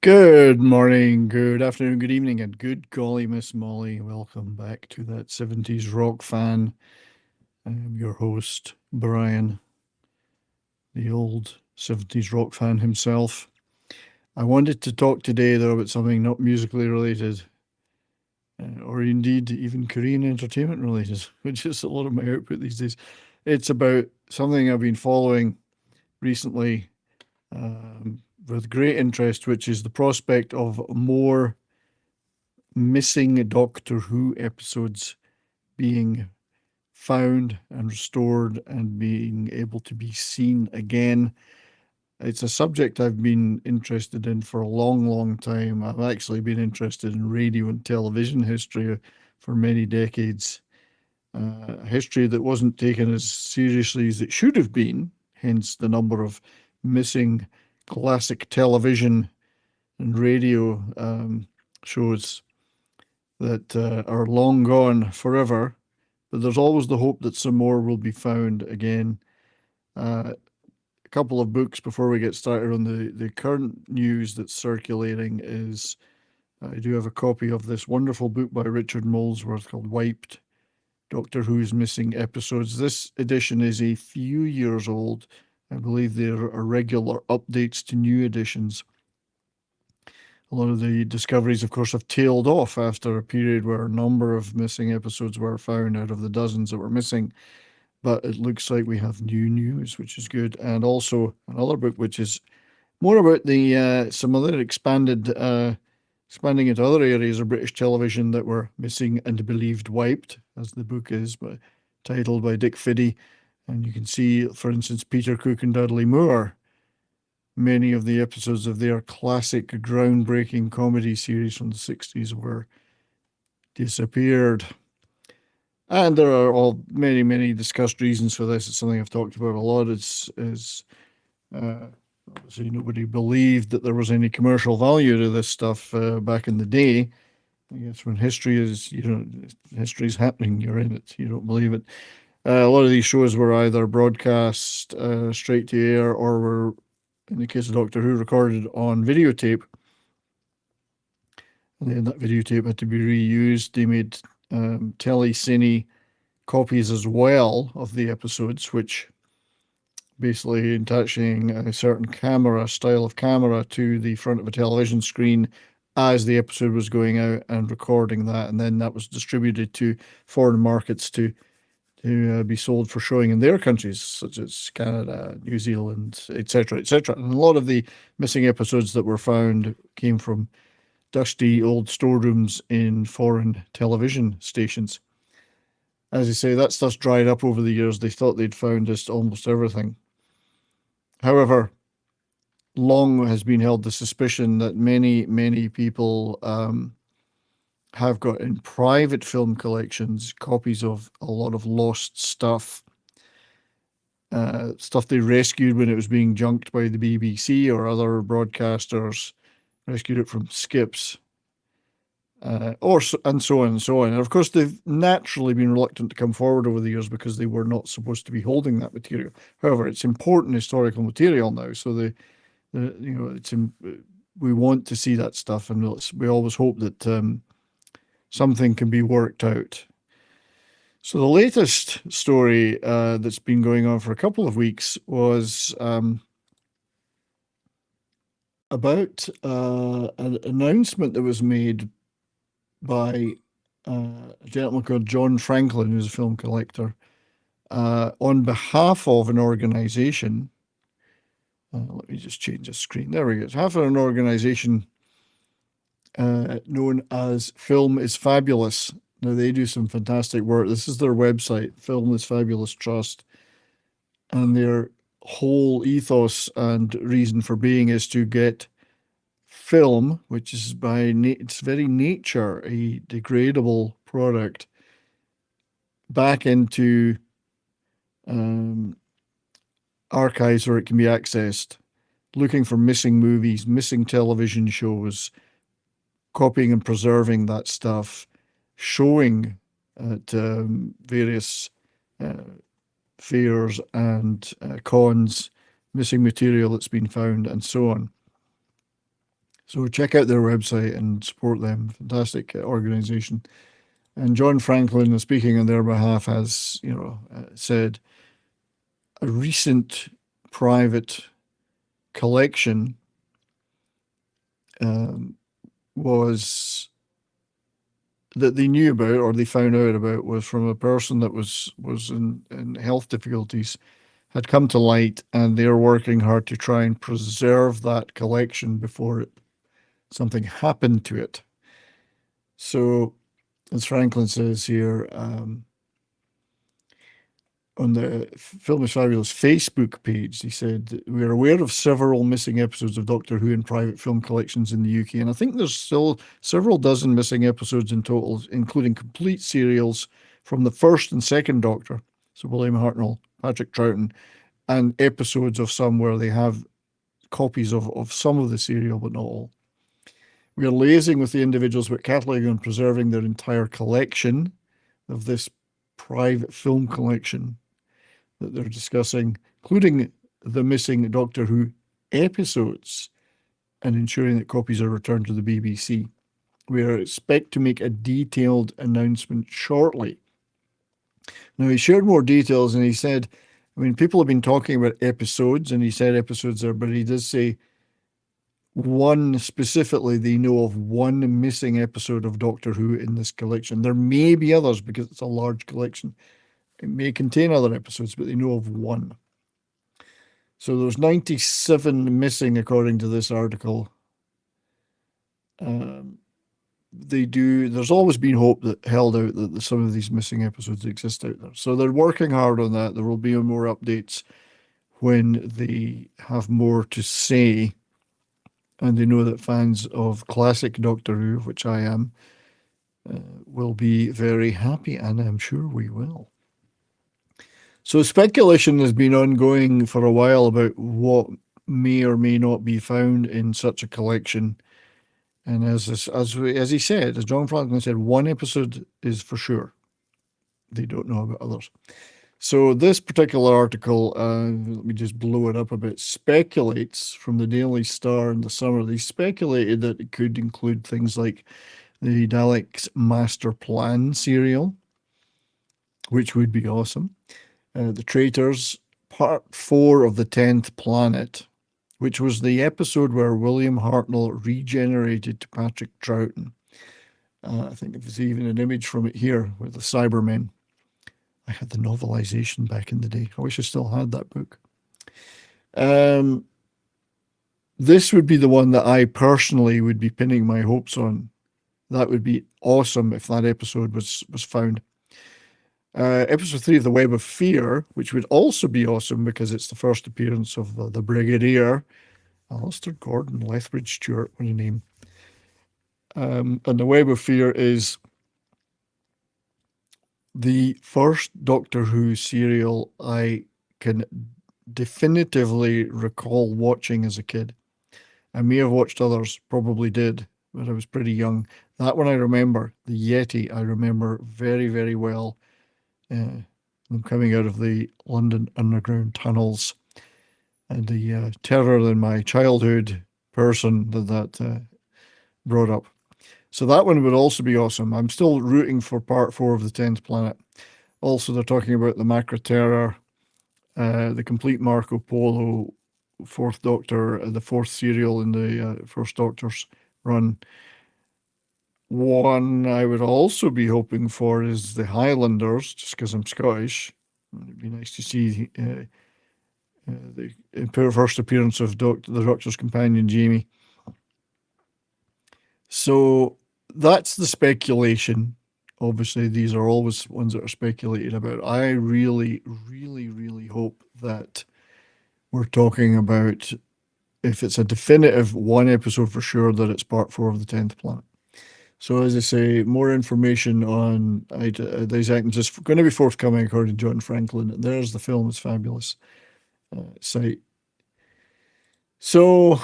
Good morning, good afternoon, good evening, and good golly, Miss Molly. Welcome back to that 70s rock fan. I'm your host, Brian, the old 70s rock fan himself. I wanted to talk today, though, about something not musically related, or indeed even Korean entertainment related, which is a lot of my output these days. It's about something I've been following recently with great interest, which is the prospect of more missing Doctor Who episodes being found and restored and being able to be seen again. It's a subject I've been interested in for a long, long time. I've actually been interested in radio and television history for many decades. A history that wasn't taken as seriously as it should have been, hence the number of missing classic television and radio shows that are long gone forever, but there's always the hope that some more will be found again. A couple of books before we get started on the current news that's circulating is I do have a copy of this wonderful book by Richard Molesworth called Wiped, Doctor Who's Missing Episodes. This edition is a few years old. I believe there are regular updates to new editions. A lot of the discoveries, of course, have tailed off after a period where a number of missing episodes were found out of the dozens that were missing. But it looks like we have new news, which is good, and also another book which is more about the some other expanding into other areas of British television that were missing and believed wiped, as the book is, titled by Dick Fiddy. And you can see, for instance, Peter Cook and Dudley Moore. Many of the episodes of their classic, groundbreaking comedy series from the 60s were disappeared. And there are all many, many discussed reasons for this. It's something I've talked about a lot. Uh, Obviously nobody believed that there was any commercial value to this stuff back in the day. I guess when history's happening, you're in it. You don't believe it. A lot of these shows were either broadcast straight to air or were, in the case of Doctor Who, recorded on videotape. And then that videotape had to be reused. They made tele-cine copies as well of the episodes, which basically attaching a certain camera style of camera to the front of a television screen as the episode was going out and recording that, and then that was distributed to foreign markets to be sold for showing in their countries, such as Canada, New Zealand, etc., etc. And a lot of the missing episodes that were found came from dusty old storerooms in foreign television stations. As I say, that stuff's dried up over the years. They thought they'd found just almost everything. However, long has been held the suspicion that many, many people have got in private film collections copies of a lot of lost stuff, stuff they rescued when it was being junked by the BBC or other broadcasters, rescued it from skips, and so on and so on. And of course, they've naturally been reluctant to come forward over the years because they were not supposed to be holding that material. However, it's important historical material now, so we want to see that stuff, and we always hope that something can be worked out. So the latest story that's been going on for a couple of weeks was about an announcement that was made by a gentleman called John Franklin, who's a film collector, on behalf of an organization. Let me just change the screen. There we go. It's half of an organization known as Film is Fabulous. Now, they do some fantastic work. This is their website, Film is Fabulous Trust. And their whole ethos and reason for being is to get film, which is by its very nature a degradable product, back into archives where it can be accessed, looking for missing movies, missing television shows, copying and preserving that stuff, showing at various fairs and cons missing material that's been found, and so on. So check out their website and support them. Fantastic organization. And John Franklin, speaking on their behalf, has said a recent private collection was that they knew about or they found out about was from a person that was in health difficulties, had come to light, and they're working hard to try and preserve that collection before something happened to it. So, as Franklin says here, on the Film is Fabulous Facebook page, he said, "We are aware of several missing episodes of Doctor Who in private film collections in the UK, and I think there's still several dozen missing episodes in total, including complete serials from the first and second Doctor, so William Hartnell, Patrick Troughton, and episodes of some where they have copies of some of the serial, but not all. We are liaising with the individuals about cataloguing and preserving their entire collection of this private film collection that they're discussing, including the missing Doctor Who episodes, and ensuring that copies are returned to the BBC. We expect to make a detailed announcement shortly." Now, he shared more details, and he said, people have been talking about episodes, and he said episodes there, but he does say one specifically, they know of one missing episode of Doctor Who in this collection. There may be others because it's a large collection. It may contain other episodes, but they know of one. So there's 97 missing according to this article. There's always been hope that held out that some of these missing episodes exist out there. So they're working hard on that. There will be more updates when they have more to say. And they know that fans of classic Doctor Who, which I am, will be very happy, and I'm sure we will. So speculation has been ongoing for a while about what may or may not be found in such a collection. And as he said, as John Franklin said, one episode is for sure. They don't know about others. So this particular article, let me just blow it up a bit, speculates from the Daily Star in the summer. They speculated that it could include things like the Daleks Master Plan serial, which would be awesome. The Traitors, Part 4 of the 10th Planet, which was the episode where William Hartnell regenerated to Patrick Troughton. I think there's even an image from it here with the Cybermen. I had the novelization back in the day. I wish I still had that book. This would be the one that I personally would be pinning my hopes on. That would be awesome if that episode was found. Episode 3 of The Web of Fear, which would also be awesome because it's the first appearance of the Brigadier, Alistair Gordon Lethbridge Stewart, what a name. And The Web of Fear is the first Doctor Who serial I can definitively recall watching as a kid. I may have watched others, probably did, but I was pretty young. That one I remember. The Yeti I remember very, very well. Them coming out of the London Underground tunnels, and the terror in my childhood person that brought up. So that one would also be awesome. I'm still rooting for Part 4 of the 10th Planet. Also, they're talking about the Macra Terror, the complete Marco Polo, Fourth Doctor, the fourth serial in the First Doctor's run. One I would also be hoping for is the Highlanders, just because I'm Scottish. It'd be nice to see the first appearance of the Doctor's companion, Jamie. So that's the speculation. Obviously, these are always ones that are speculated about. I really, really, really hope that we're talking about, if it's a definitive one episode for sure, that it's Part 4 of the 10th Planet. So as I say, more information on these items is going to be forthcoming according to John Franklin. There's the Film is Fabulous site. So,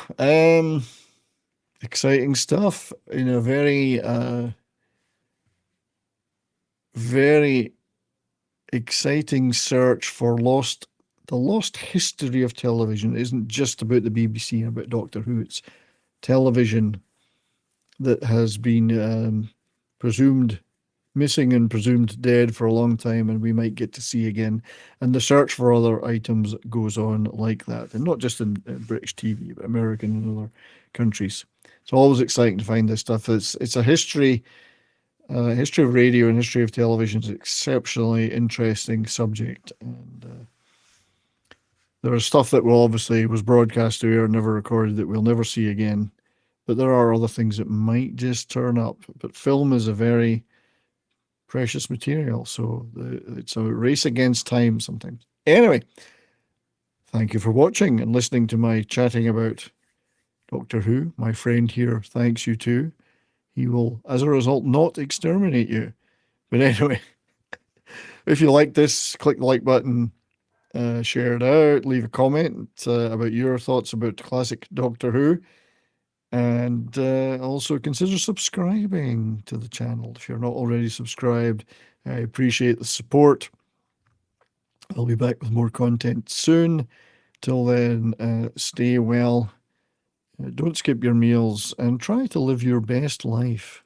exciting stuff in a very, very exciting search for the lost history of television. It isn't just about the BBC and about Doctor Who. It's television that has been presumed missing and presumed dead for a long time, and we might get to see again. And the search for other items goes on like that, and not just in British TV, but American and other countries. It's always exciting to find this stuff. It's a history of radio and history of television is an exceptionally interesting subject, and there is stuff that will obviously was broadcast to air, never recorded, that we'll never see again. But there are other things that might just turn up. But film is a very precious material, so it's a race against time sometimes. Anyway, thank you for watching and listening to my chatting about Doctor Who. My friend here thanks you too. He will, as a result, not exterminate you. But anyway, if you like this, click the like button, share it out, leave a comment about your thoughts about classic Doctor Who, and also consider subscribing to the channel if you're not already subscribed. I appreciate the support. I'll be back with more content soon. Till then, stay well, don't skip your meals, and try to live your best life.